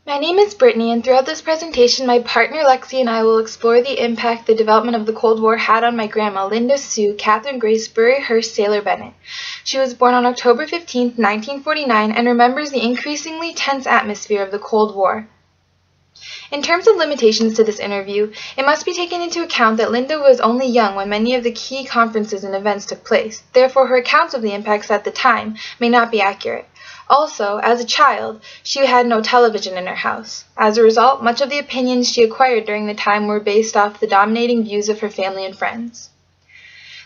My name is Brittany, and throughout this presentation, my partner Lexie and I will explore the impact the development of the Cold War had on my grandma, Linda Sue Catherine Grace Bury Hearst Saylor Bennett. She was born on October 15, 1949, and remembers the increasingly tense atmosphere of the Cold War. In terms of limitations to this interview, it must be taken into account that Linda was only young when many of the key conferences and events took place. Therefore, her accounts of the impacts at the time may not be accurate. Also, as a child, she had no television in her house. As a result, much of the opinions she acquired during the time were based off the dominating views of her family and friends.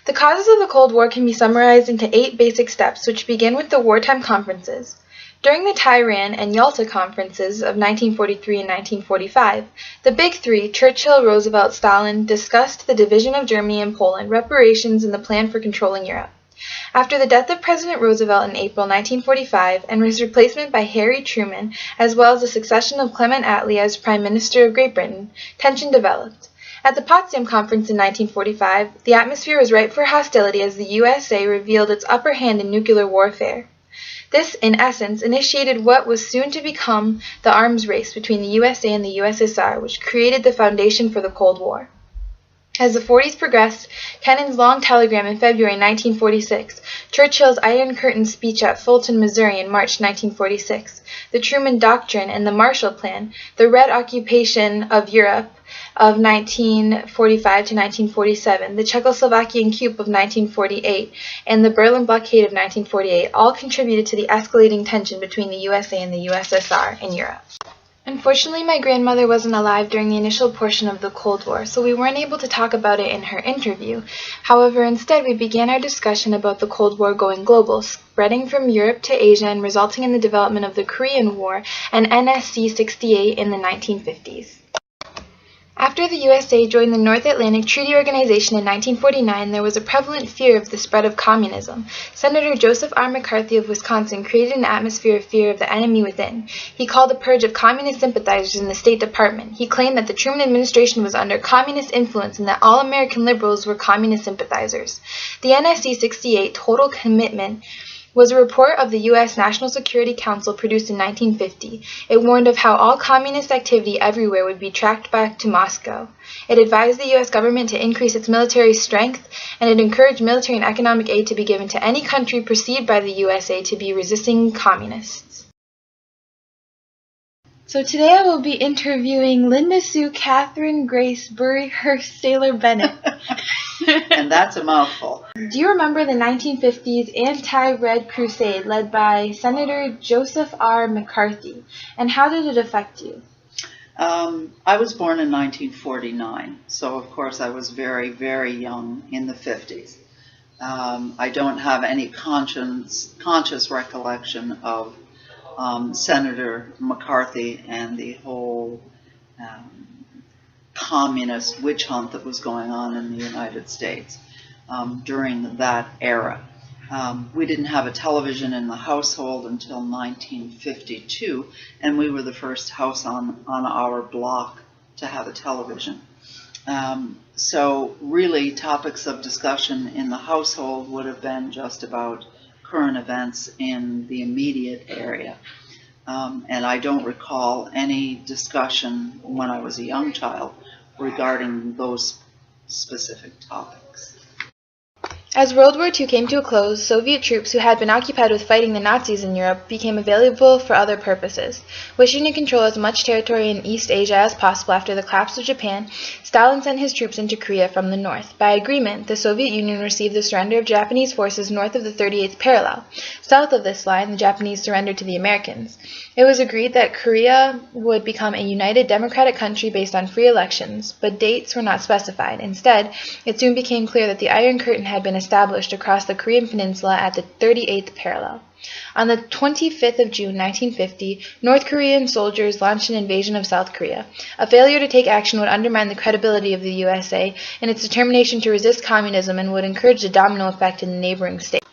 The causes of the Cold War can be summarized into 8 basic steps, which begin with the wartime conferences. During the Tehran and Yalta conferences of 1943 and 1945, the Big Three, Churchill, Roosevelt, Stalin, discussed the division of Germany and Poland, reparations, and the plan for controlling Europe. After the death of President Roosevelt in April 1945 and his replacement by Harry Truman, as well as the succession of Clement Attlee as Prime Minister of Great Britain, tension developed. At the Potsdam Conference in 1945, the atmosphere was ripe for hostility as the USA revealed its upper hand in nuclear warfare. This, in essence, initiated what was soon to become the arms race between the USA and the USSR, which created the foundation for the Cold War. As the 40s progressed, Kennan's long telegram in February 1946, Churchill's Iron Curtain speech at Fulton, Missouri in March 1946, the Truman Doctrine and the Marshall Plan, the Red Occupation of Europe of 1945 to 1947, the Czechoslovakian coup of 1948, and the Berlin blockade of 1948 all contributed to the escalating tension between the USA and the USSR in Europe. Unfortunately, my grandmother wasn't alive during the initial portion of the Cold War, so we weren't able to talk about it in her interview. However, instead we began our discussion about the Cold War going global, spreading from Europe to Asia and resulting in the development of the Korean War and NSC-68 in the 1950s. After the USA joined the North Atlantic Treaty Organization in 1949, there was a prevalent fear of the spread of communism. Senator Joseph R. McCarthy of Wisconsin created an atmosphere of fear of the enemy within. He called a purge of communist sympathizers in the State Department. He claimed that the Truman administration was under communist influence and that all American liberals were communist sympathizers. The NSC-68 Total Commitment was a report of the U.S. National Security Council produced in 1950. It warned of how all communist activity everywhere would be tracked back to Moscow. It advised the U.S. government to increase its military strength, and it encouraged military and economic aid to be given to any country perceived by the USA to be resisting communists. So today I will be interviewing Linda Sue Catherine Grace Bury Hearst Saylor Bennett. And that's a mouthful. Do you remember the 1950s anti-Red Crusade led by Senator Joseph R. McCarthy, and how did it affect you? I was born in 1949, so of course I was very, very young in the 50s. I don't have any conscious recollection of Senator McCarthy and the whole communist witch hunt that was going on in the United States during that era. We didn't have a television in the household until 1952, and we were the first house on our block to have a television. So really topics of discussion in the household would have been just about current events in the immediate area. And I don't recall any discussion when I was a young child regarding those specific topics. As World War II came to a close, Soviet troops who had been occupied with fighting the Nazis in Europe became available for other purposes. Wishing to control as much territory in East Asia as possible after the collapse of Japan, Stalin sent his troops into Korea from the north. By agreement, the Soviet Union received the surrender of Japanese forces north of the 38th parallel. South of this line, the Japanese surrendered to the Americans. It was agreed that Korea would become a united democratic country based on free elections, but dates were not specified. Instead, it soon became clear that the Iron Curtain had been established across the Korean peninsula at the 38th parallel. On the 25th of June 1950, North Korean soldiers launched an invasion of South Korea. A failure to take action would undermine the credibility of the USA in its determination to resist communism and would encourage a domino effect in the neighboring states.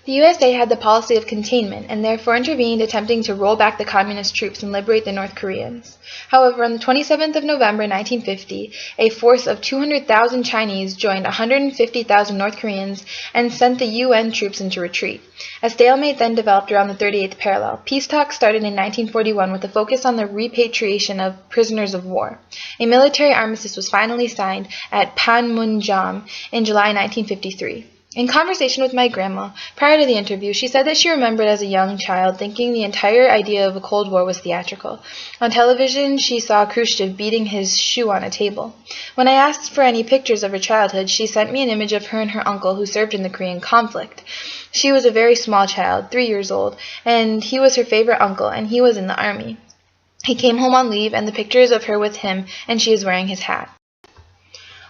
The USA had the policy of containment and therefore intervened, attempting to roll back the communist troops and liberate the North Koreans. However, on the 27th of November 1950, a force of 200,000 Chinese joined 150,000 North Koreans and sent the UN troops into retreat. A stalemate then developed around the 38th parallel. Peace talks started in 1941 with a focus on the repatriation of prisoners of war. A military armistice was finally signed at Panmunjom in July 1953. In conversation with my grandma, prior to the interview, she said that she remembered as a young child thinking the entire idea of a Cold War was theatrical. On television, she saw Khrushchev beating his shoe on a table. When I asked for any pictures of her childhood, she sent me an image of her and her uncle who served in the Korean conflict. She was a very small child, 3 years old, and he was her favorite uncle, and he was in the army. He came home on leave, and the picture is of her with him, and she is wearing his hat.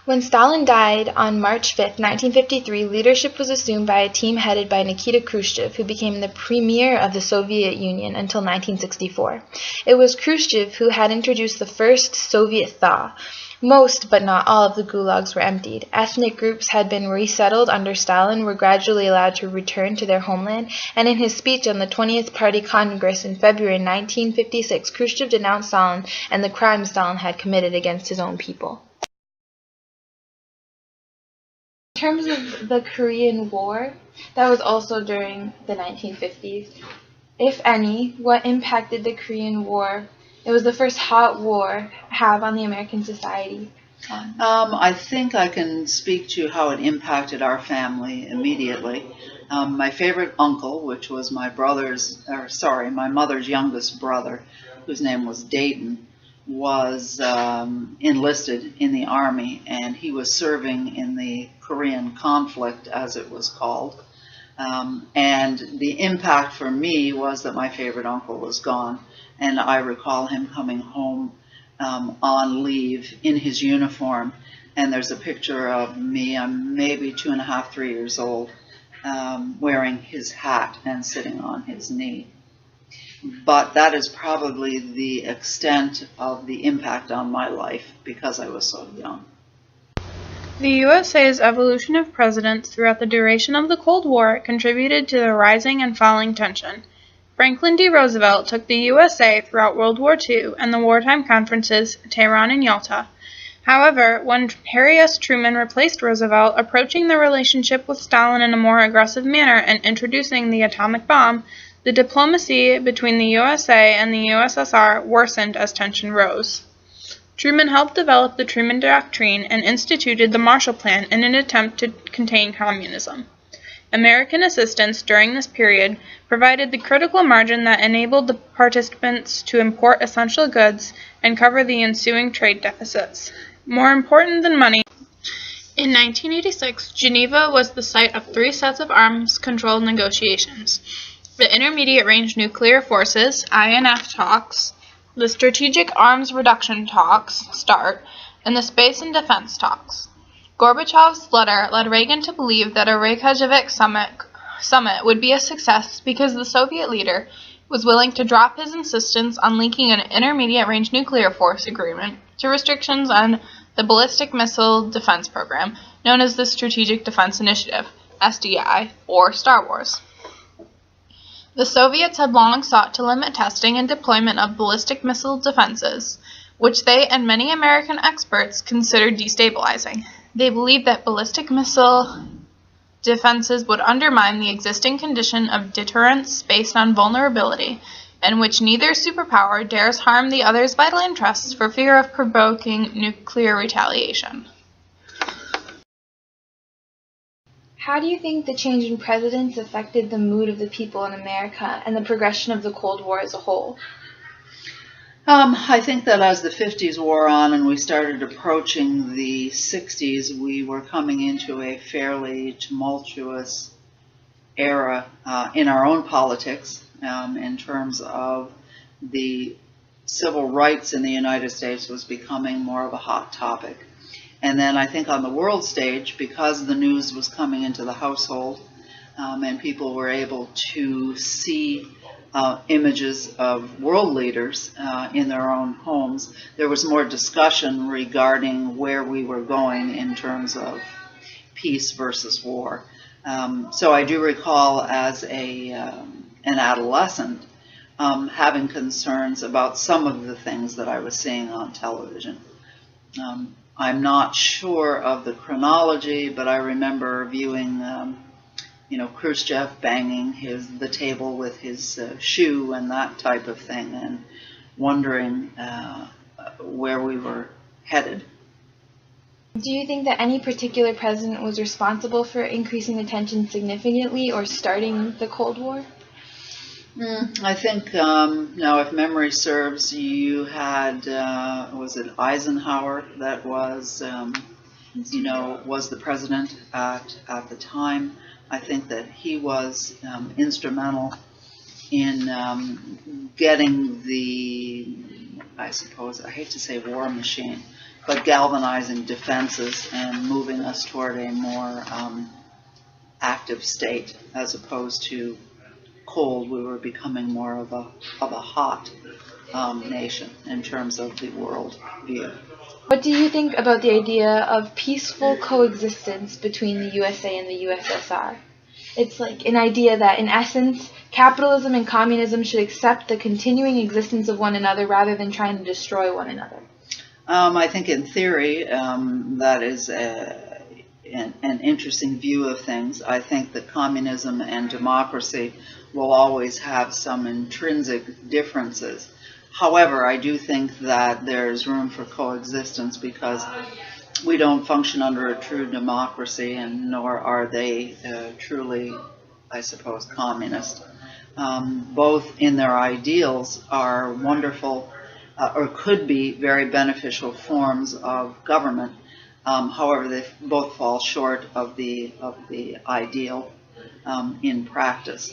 When Stalin died on March 5, 1953, leadership was assumed by a team headed by Nikita Khrushchev, who became the premier of the Soviet Union until 1964. It was Khrushchev who had introduced the first Soviet thaw. Most, but not all, of the gulags were emptied. Ethnic groups had been resettled under Stalin, were gradually allowed to return to their homeland, and in his speech on the 20th Party Congress in February 1956, Khrushchev denounced Stalin and the crimes Stalin had committed against his own people. In terms of the Korean War, that was also during the 1950s. If any, what impact did the Korean War, it was the first hot war, have on the American society? I think I can speak to how it impacted our family immediately. My favorite uncle, which was my mother's youngest brother, whose name was Dayton, was enlisted in the army, and he was serving in the Korean conflict, as it was called. And the impact for me was that my favorite uncle was gone, and I recall him coming home on leave in his uniform, and there's a picture of me, I'm maybe 2.5, 3 years old, wearing his hat and sitting on his knee. But that is probably the extent of the impact on my life because I was so young. The USA's evolution of presidents throughout the duration of the Cold War contributed to the rising and falling tension. Franklin D. Roosevelt took the USA throughout World War II and the wartime conferences, Tehran and Yalta. However, when Harry S. Truman replaced Roosevelt, approaching the relationship with Stalin in a more aggressive manner and introducing the atomic bomb, the diplomacy between the USA and the USSR worsened as tension rose. Truman helped develop the Truman Doctrine and instituted the Marshall Plan in an attempt to contain communism. American assistance during this period provided the critical margin that enabled the participants to import essential goods and cover the ensuing trade deficits. More important than money, in 1986, Geneva was the site of 3 sets of arms control negotiations: the Intermediate-Range Nuclear Forces, INF talks, the Strategic Arms Reduction talks, START, and the Space and Defense talks. Gorbachev's letter led Reagan to believe that a Reykjavik summit would be a success because the Soviet leader was willing to drop his insistence on linking an intermediate-range nuclear force agreement to restrictions on the ballistic missile defense program, known as the Strategic Defense Initiative, SDI, or Star Wars. The Soviets had long sought to limit testing and deployment of ballistic missile defenses, which they and many American experts considered destabilizing. They believed that ballistic missile defenses would undermine the existing condition of deterrence based on vulnerability, in which neither superpower dares harm the other's vital interests for fear of provoking nuclear retaliation. How do you think the change in presidents affected the mood of the people in America and the progression of the Cold War as a whole? I think that as the 50s wore on and we started approaching the 60s, we were coming into a fairly tumultuous era in our own politics in terms of the civil rights in the United States was becoming more of a hot topic. And then I think on the world stage, because the news was coming into the household and people were able to see images of world leaders in their own homes, there was more discussion regarding where we were going in terms of peace versus war. So I do recall as an adolescent having concerns about some of the things that I was seeing on television. I'm not sure of the chronology, but I remember viewing, Khrushchev banging the table with his shoe and that type of thing, and wondering where we were headed. Do you think that any particular president was responsible for increasing the tension significantly or starting the Cold War? I think, now if memory serves, you had, was it Eisenhower that was, was the president at the time. I think that he was instrumental in getting the, I suppose, I hate to say war machine, but galvanizing defenses and moving us toward a more active state as opposed to cold. We were becoming more of a hot nation in terms of the world view. What do you think about the idea of peaceful coexistence between the USA and the USSR? It's like an idea that, in essence, capitalism and communism should accept the continuing existence of one another rather than trying to destroy one another. I think in theory that is an interesting view of things. I think that communism and democracy will always have some intrinsic differences. However, I do think that there's room for coexistence because we don't function under a true democracy, and nor are they truly, I suppose, communist. Both in their ideals are wonderful or could be very beneficial forms of government. However, they both fall short of the ideal in practice.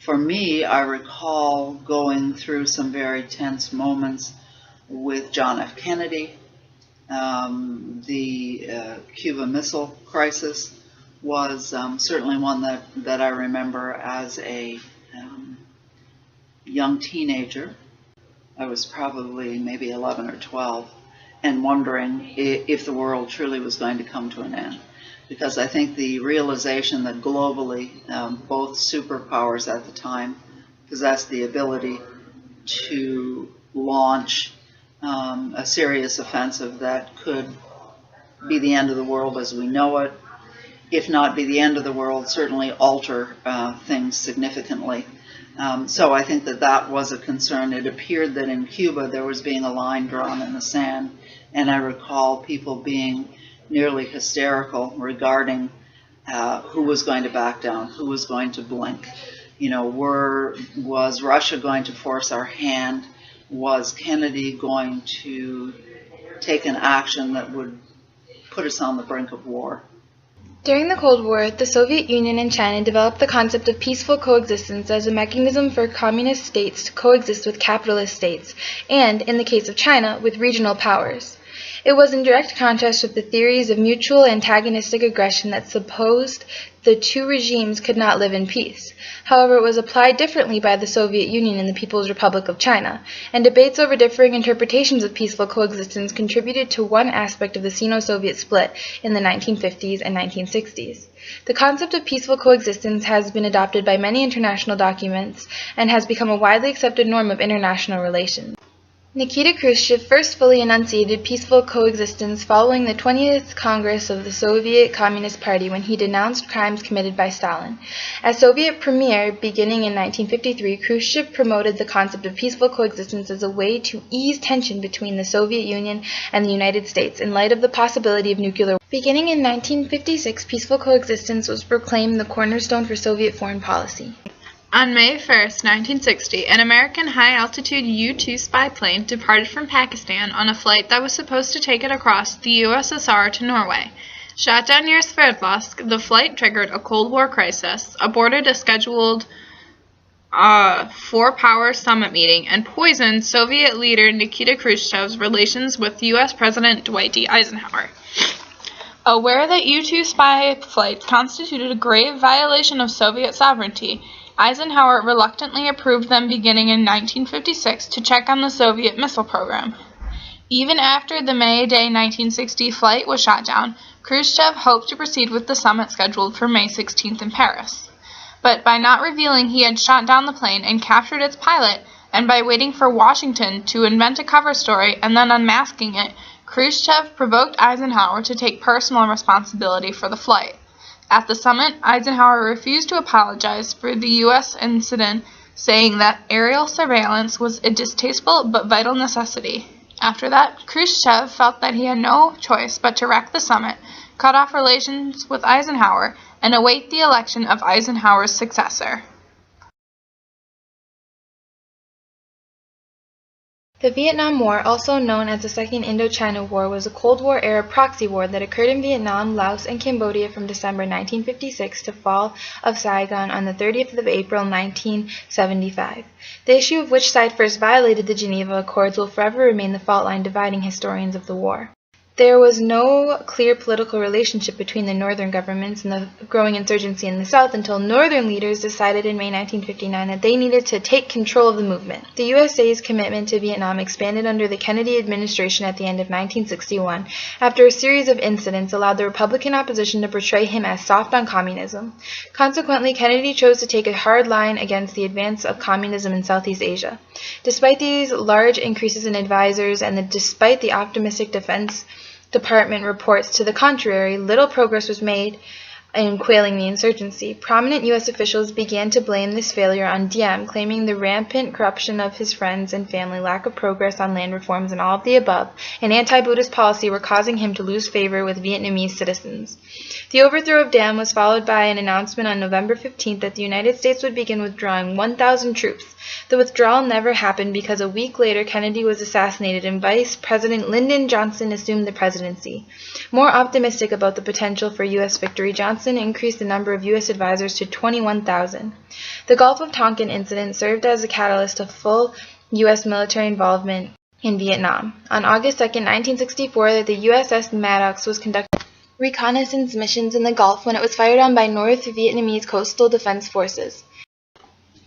For me, I recall going through some very tense moments with John F. Kennedy. The Cuba Missile Crisis was certainly one that I remember as a young teenager. I was probably maybe 11 or 12, and wondering if the world truly was going to come to an end. Because I think the realization that globally both superpowers at the time possessed the ability to launch a serious offensive that could be the end of the world as we know it, if not be the end of the world, certainly alter things significantly. So I think that was a concern. It appeared that in Cuba there was being a line drawn in the sand, and I recall people being nearly hysterical regarding who was going to back down, who was going to blink. Was Russia going to force our hand? Was Kennedy going to take an action that would put us on the brink of war? During the Cold War, the Soviet Union and China developed the concept of peaceful coexistence as a mechanism for communist states to coexist with capitalist states, and, in the case of China, with regional powers. It was in direct contrast with the theories of mutual antagonistic aggression that supposed the two regimes could not live in peace. However, it was applied differently by the Soviet Union and the People's Republic of China, and debates over differing interpretations of peaceful coexistence contributed to one aspect of the Sino-Soviet split in the 1950s and 1960s. The concept of peaceful coexistence has been adopted by many international documents and has become a widely accepted norm of international relations. Nikita Khrushchev first fully enunciated peaceful coexistence following the 20th Congress of the Soviet Communist Party when he denounced crimes committed by Stalin. As Soviet premier, beginning in 1953, Khrushchev promoted the concept of peaceful coexistence as a way to ease tension between the Soviet Union and the United States in light of the possibility of nuclear war. Beginning in 1956, peaceful coexistence was proclaimed the cornerstone for Soviet foreign policy. On May 1, 1960, an American high-altitude U-2 spy plane departed from Pakistan on a flight that was supposed to take it across the USSR to Norway. Shot down near Sverdlovsk, the flight triggered a Cold War crisis, aborted a scheduled four-power summit meeting, and poisoned Soviet leader Nikita Khrushchev's relations with U.S. President Dwight D. Eisenhower. Aware that U-2 spy flights constituted a grave violation of Soviet sovereignty, Eisenhower reluctantly approved them beginning in 1956 to check on the Soviet missile program. Even after the May Day 1960 flight was shot down, Khrushchev hoped to proceed with the summit scheduled for May 16th in Paris. But by not revealing he had shot down the plane and captured its pilot, and by waiting for Washington to invent a cover story and then unmasking it, Khrushchev provoked Eisenhower to take personal responsibility for the flight. At the summit, Eisenhower refused to apologize for the U.S. incident, saying that aerial surveillance was a distasteful but vital necessity. After that, Khrushchev felt that he had no choice but to wreck the summit, cut off relations with Eisenhower, and await the election of Eisenhower's successor. The Vietnam War, also known as the Second Indochina War, was a Cold War-era proxy war that occurred in Vietnam, Laos, and Cambodia from December 1956 to fall of Saigon on the 30th of April 1975. The issue of which side first violated the Geneva Accords will forever remain the fault line dividing historians of the war. There was no clear political relationship between the northern governments and the growing insurgency in the south until northern leaders decided in May 1959 that they needed to take control of the movement. The USA's commitment to Vietnam expanded under the Kennedy administration at the end of 1961, after a series of incidents allowed the Republican opposition to portray him as soft on communism. Consequently, Kennedy chose to take a hard line against the advance of communism in Southeast Asia. Despite these large increases in advisors and despite the optimistic Defense Department reports to the contrary, little progress was made in quelling the insurgency. Prominent U.S. officials began to blame this failure on Diem, claiming the rampant corruption of his friends and family, lack of progress on land reforms, and all of the above, and anti-Buddhist policy were causing him to lose favor with Vietnamese citizens. The overthrow of Diem was followed by an announcement on November 15th that the United States would begin withdrawing 1,000 troops. The withdrawal never happened because a week later Kennedy was assassinated and Vice President Lyndon Johnson assumed the presidency. More optimistic about the potential for U.S. victory, Johnson increased the number of U.S. advisors to 21,000. The Gulf of Tonkin incident served as a catalyst of full U.S. military involvement in Vietnam. On August 2, 1964, the USS Maddox was conducting reconnaissance missions in the Gulf when it was fired on by North Vietnamese coastal defense forces.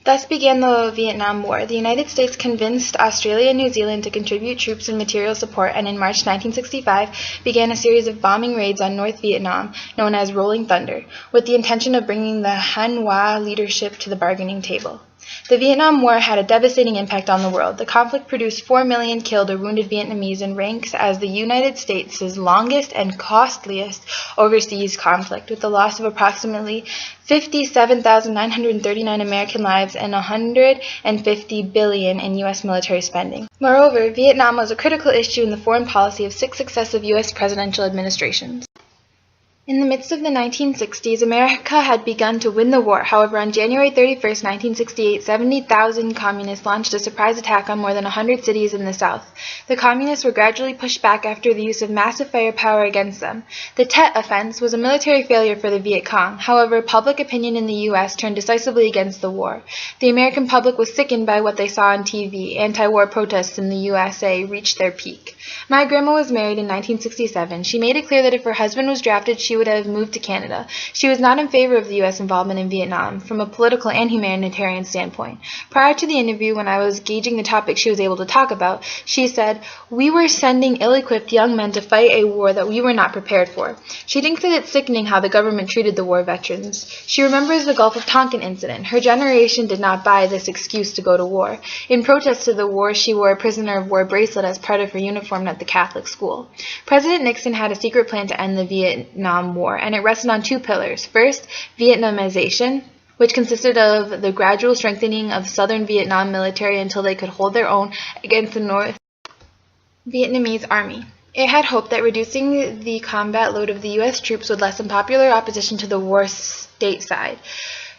Thus began the Vietnam War. The United States convinced Australia and New Zealand to contribute troops and material support, and in March 1965 began a series of bombing raids on North Vietnam, known as Rolling Thunder, with the intention of bringing the Han Hoa leadership to the bargaining table. The Vietnam War had a devastating impact on the world. The conflict produced 4 million killed or wounded Vietnamese and ranks as the United States' longest and costliest overseas conflict, with the loss of approximately 57,939 American lives and $150 billion in U.S. military spending. Moreover, Vietnam was a critical issue in the foreign policy of 6 successive U.S. presidential administrations. In the midst of the 1960s, America had begun to win the war. However, on January 31, 1968, 70,000 communists launched a surprise attack on more than 100 cities in the South. The communists were gradually pushed back after the use of massive firepower against them. The Tet Offense was a military failure for the Viet Cong. However, public opinion in the U.S. turned decisively against the war. The American public was sickened by what they saw on TV. Anti-war protests in the USA reached their peak. My grandma was married in 1967. She made it clear that if her husband was drafted, she would have moved to Canada. She was not in favor of the U.S. involvement in Vietnam from a political and humanitarian standpoint. Prior to the interview, when I was gauging the topic she was able to talk about, she said, "We were sending ill-equipped young men to fight a war that we were not prepared for." She thinks that it's sickening how the government treated the war veterans. She remembers the Gulf of Tonkin incident. Her generation did not buy this excuse to go to war. In protest to the war, she wore a prisoner of war bracelet as part of her uniform at the Catholic school. President Nixon had a secret plan to end the Vietnam War, and it rested on 2 pillars. First, Vietnamization, which consisted of the gradual strengthening of southern Vietnam military until they could hold their own against the North Vietnamese army. It had hoped that reducing the combat load of the U.S. troops would lessen popular opposition to the war stateside.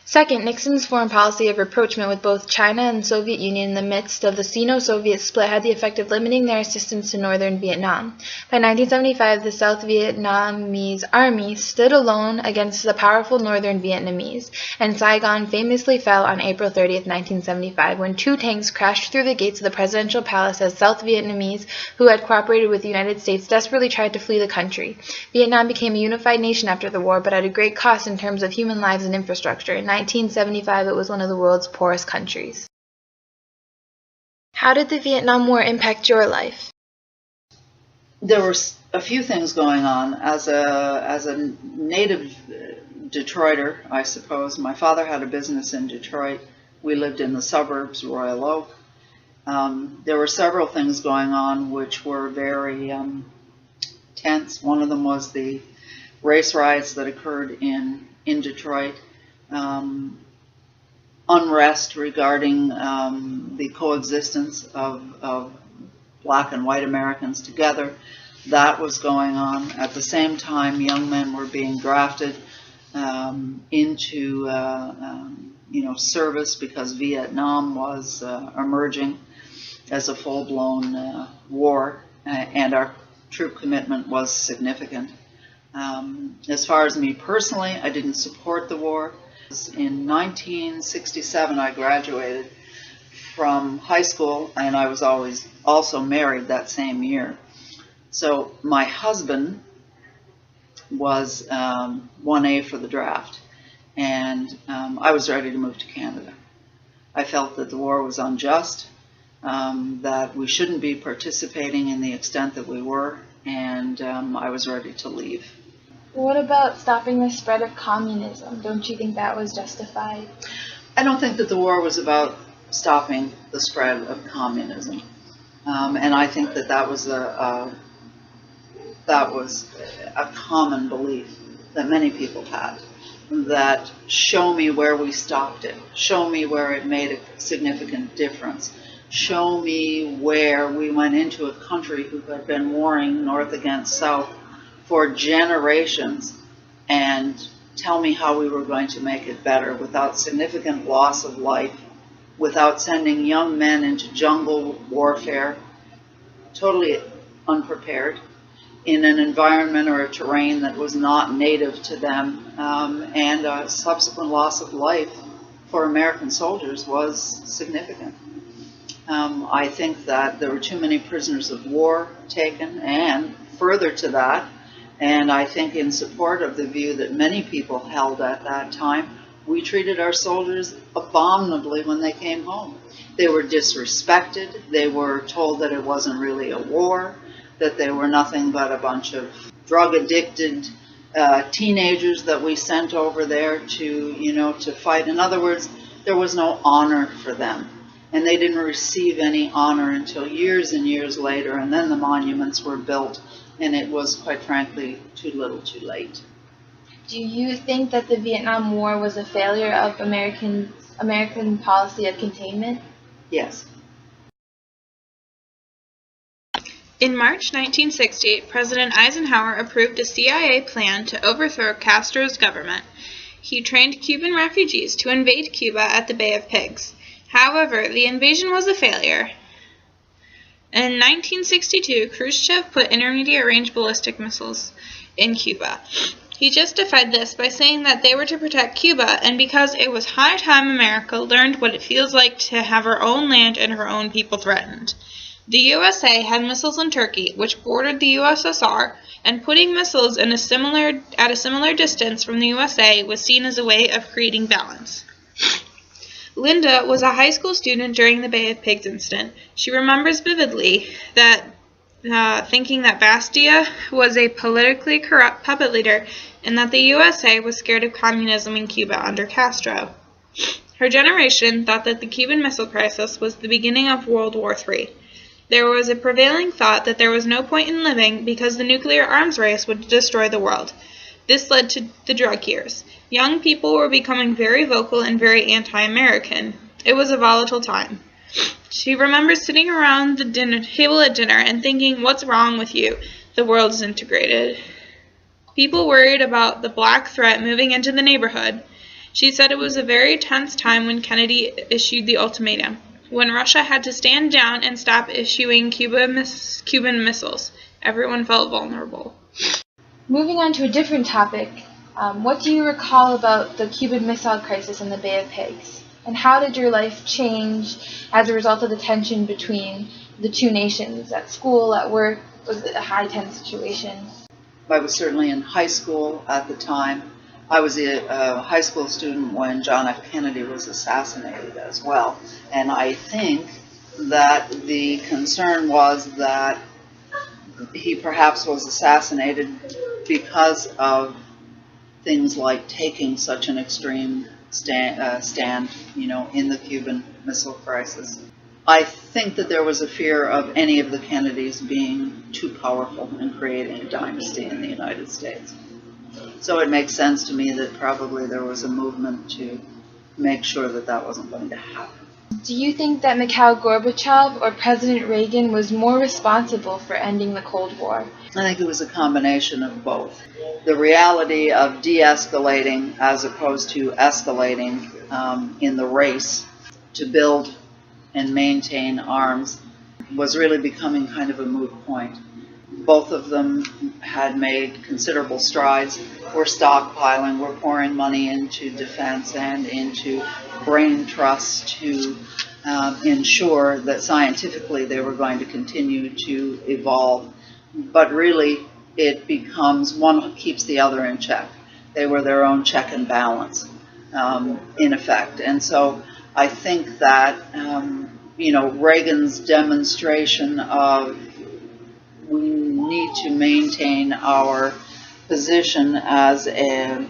Second, Nixon's foreign policy of rapprochement with both China and the Soviet Union in the midst of the Sino-Soviet split had the effect of limiting their assistance to northern Vietnam. By 1975, the South Vietnamese army stood alone against the powerful northern Vietnamese, and Saigon famously fell on April 30, 1975, when 2 tanks crashed through the gates of the presidential palace as South Vietnamese, who had cooperated with the United States, desperately tried to flee the country. Vietnam became a unified nation after the war, but at a great cost in terms of human lives and infrastructure. In 1975, it was one of the world's poorest countries. How did the Vietnam War impact your life? There were a few things going on. As a native Detroiter, I suppose, my father had a business in Detroit. We lived in the suburbs, Royal Oak. There were several things going on which were very tense. One of them was the race riots that occurred in Detroit, unrest regarding the coexistence of black and white Americans together. That was going on. At the same time, young men were being drafted into service because Vietnam was emerging as a full-blown war, and our troop commitment was significant. As far as me personally, I didn't support the war. In 1967, I graduated from high school, and I was also married that same year. So my husband was 1A for the draft, and I was ready to move to Canada. I felt that the war was unjust, that we shouldn't be participating in the extent that we were, and I was ready to leave. What about stopping the spread of communism? Don't you think that was justified? I don't think that the war was about stopping the spread of communism, and I think that that was a common belief that many people had, that show me where we stopped it, show me where it made a significant difference, show me where we went into a country who had been warring north against south for generations, and tell me how we were going to make it better without significant loss of life, without sending young men into jungle warfare, totally unprepared, in an environment or a terrain that was not native to them, and a subsequent loss of life for American soldiers was significant. I think that there were too many prisoners of war taken, and further to that, and I think in support of the view that many people held at that time, we treated our soldiers abominably when they came home. They were disrespected. They were told that it wasn't really a war, that they were nothing but a bunch of drug-addicted teenagers that we sent over there to fight. In other words, there was no honor for them. And they didn't receive any honor until years and years later, and then the monuments were built, and it was, quite frankly, too little too late. Do you think that the Vietnam War was a failure of American policy of containment? Yes. In March 1960, President Eisenhower approved a CIA plan to overthrow Castro's government. He trained Cuban refugees to invade Cuba at the Bay of Pigs. However, the invasion was a failure. In 1962, Khrushchev put intermediate-range ballistic missiles in Cuba. He justified this by saying that they were to protect Cuba, and because it was high time America learned what it feels like to have her own land and her own people threatened. The USA had missiles in Turkey, which bordered the USSR, and putting missiles at a similar distance from the USA was seen as a way of creating balance. Linda was a high school student during the Bay of Pigs incident. She remembers vividly that thinking that Bastia was a politically corrupt puppet leader and that the USA was scared of communism in Cuba under Castro. Her generation thought that the Cuban Missile Crisis was the beginning of World War III. There was a prevailing thought that there was no point in living because the nuclear arms race would destroy the world. This led to the drug years. Young people were becoming very vocal and very anti-American. It was a volatile time. She remembers sitting around the table at dinner and thinking, "What's wrong with you? The world is integrated." People worried about the black threat moving into the neighborhood. She said it was a very tense time when Kennedy issued the ultimatum, when Russia had to stand down and stop issuing Cuban missiles. Everyone felt vulnerable. Moving on to a different topic, what do you recall about the Cuban Missile Crisis in the Bay of Pigs? And how did your life change as a result of the tension between the two nations? At school, at work, was it a high-tense situation? I was certainly in high school at the time. I was a high school student when John F. Kennedy was assassinated as well. And I think that the concern was that he perhaps was assassinated because of things like taking such an extreme stand, in the Cuban Missile Crisis. I think that there was a fear of any of the Kennedys being too powerful and creating a dynasty in the United States. So it makes sense to me that probably there was a movement to make sure that that wasn't going to happen. Do you think that Mikhail Gorbachev or President Reagan was more responsible for ending the Cold War? I think it was a combination of both. The reality of de-escalating as opposed to escalating in the race to build and maintain arms was really becoming kind of a moot point. Both of them had made considerable strides. We're stockpiling, we're pouring money into defense and into brain trusts to ensure that scientifically they were going to continue to evolve. But really, it becomes one keeps the other in check. They were their own check and balance, in effect. And so I think that, Reagan's demonstration of we need to maintain our position as the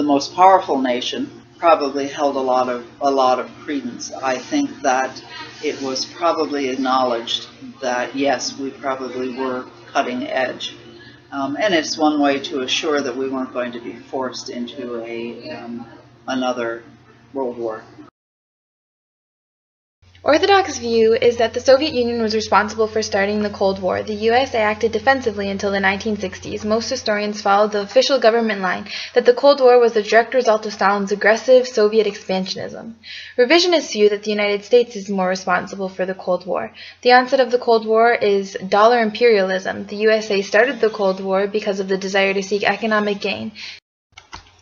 most powerful nation probably held a lot of credence. I think that it was probably acknowledged that yes, we probably were cutting edge, and it's one way to assure that we weren't going to be forced into another World War. Orthodox view is that the Soviet Union was responsible for starting the Cold War. The USA acted defensively until the 1960s. Most historians follow the official government line that the Cold War was the direct result of Stalin's aggressive Soviet expansionism. Revisionists view that the United States is more responsible for the Cold War. The onset of the Cold War is dollar imperialism. The USA started the Cold War because of the desire to seek economic gain.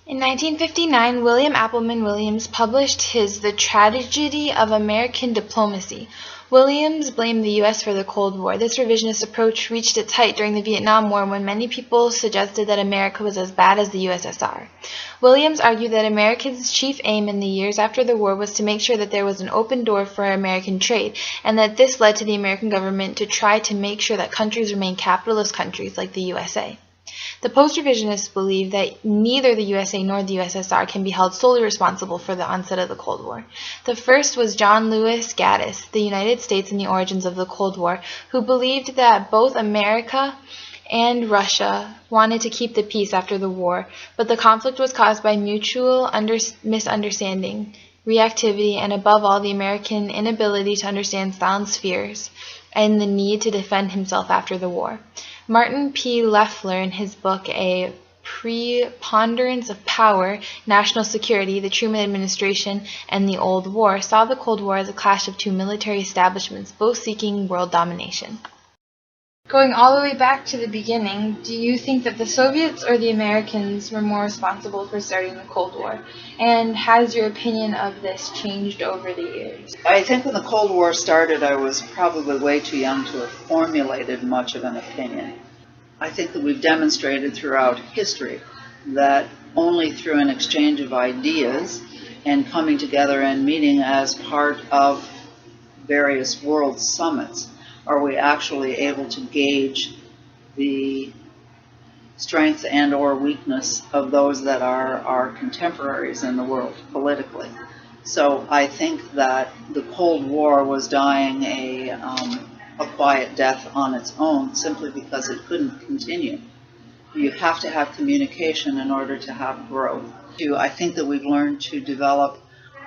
In 1959, William Appleman Williams published his The Tragedy of American Diplomacy. Williams blamed the U.S. for the Cold War. This revisionist approach reached its height during the Vietnam War when many people suggested that America was as bad as the USSR. Williams argued that America's chief aim in the years after the war was to make sure that there was an open door for American trade, and that this led to the American government to try to make sure that countries remain capitalist countries like the USA. The post-revisionists believe that neither the USA nor the USSR can be held solely responsible for the onset of the Cold War. The first was John Lewis Gaddis, The United States and the Origins of the Cold War, who believed that both America and Russia wanted to keep the peace after the war, but the conflict was caused by mutual misunderstanding, reactivity, and above all the American inability to understand Stalin's fears and the need to defend himself after the war. Martin P. Leffler, in his book A Preponderance of Power, National Security, the Truman Administration, and the Old War, saw the Cold War as a clash of two military establishments, both seeking world domination. Going all the way back to the beginning, do you think that the Soviets or the Americans were more responsible for starting the Cold War? And has your opinion of this changed over the years? I think when the Cold War started, I was probably way too young to have formulated much of an opinion. I think that we've demonstrated throughout history that only through an exchange of ideas and coming together and meeting as part of various world summits are we actually able to gauge the strength and or weakness of those that are our contemporaries in the world politically. So I think that the Cold War was dying a quiet death on its own simply because it couldn't continue. You have to have communication in order to have growth. I think that we've learned to develop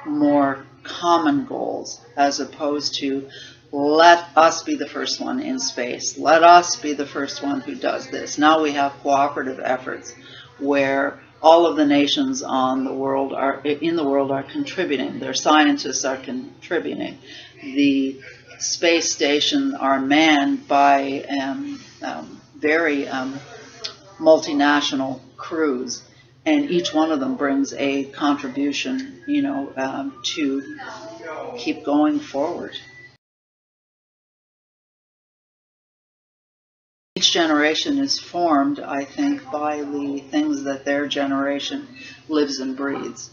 more common goals as opposed to let us be the first one in space. Let us be the first one who does this. Now we have cooperative efforts where all of the nations in the world are contributing. Their scientists are contributing. The space stations are manned by very multinational crews, and each one of them brings a contribution, to keep going forward. Each generation is formed, I think, by the things that their generation lives and breathes.